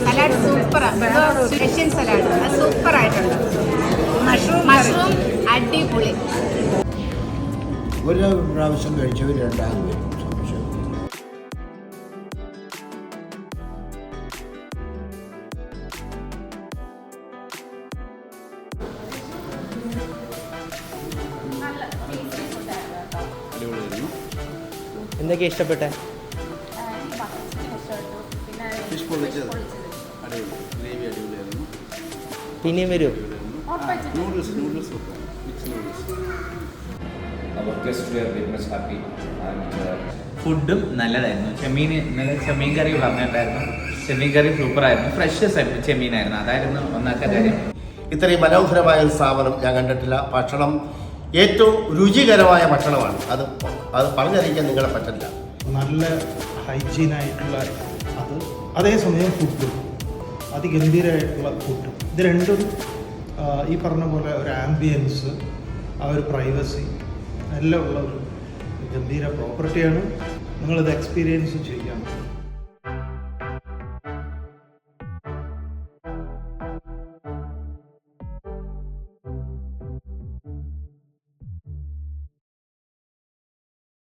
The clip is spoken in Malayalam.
സലാഡ് സൂപ്പറാണ്. റഷ്യൻ സലാഡ് അത് സൂപ്പറായിട്ടുണ്ട്. മഷ്റൂം അടിപൊളി. ഒരു പ്രാവശ്യം കഴിച്ചവർ രണ്ടാമത് വരും. എന്തൊക്കെ ഇഷ്ടപ്പെട്ടെ? ഫിഷ് പൊള്ളിച്ചത് അടിപൊളി, ഗ്രേവി അടിപൊളിയായിരുന്നു. പിന്നെയും വരും. Noodles mix noodles. Our guests were very much happy and ഫുഡും നല്ലതായിരുന്നു. ഇന്നലെ ചെമ്മീൻ കറി പറഞ്ഞിട്ടായിരുന്നു. ചെമ്മീൻ കറി സൂപ്പറായിരുന്നു. ഫ്രഷ് ചെമ്മീനായിരുന്നു. അതായിരുന്നു ഒന്നാമത്തെ കാര്യം. ഇത്രയും മനോഹരമായ ഒരു സ്ഥാപനം ഞാൻ കണ്ടിട്ടില്ല. ഭക്ഷണം ഏറ്റവും രുചികരമായ ഭക്ഷണമാണ്. അത് പറഞ്ഞറിയിക്കാൻ നിങ്ങളെ പറ്റില്ല. നല്ല ഹൈജീനായിട്ടുള്ള അത്, അതേസമയം ഫുഡും അതിഗംഭീരമായിട്ടുള്ള ഫുഡും, ഇത് രണ്ടും ഈ പറഞ്ഞ പോലെ ഒരു ആംബിയൻസ്, ആ ഒരു പ്രൈവസി എല്ലാം ഉള്ള ഒരു ഗംഭീര പ്രോപ്പർട്ടിയാണ്. നിങ്ങളിത് എക്സ്പീരിയൻസ് ചെയ്യാം.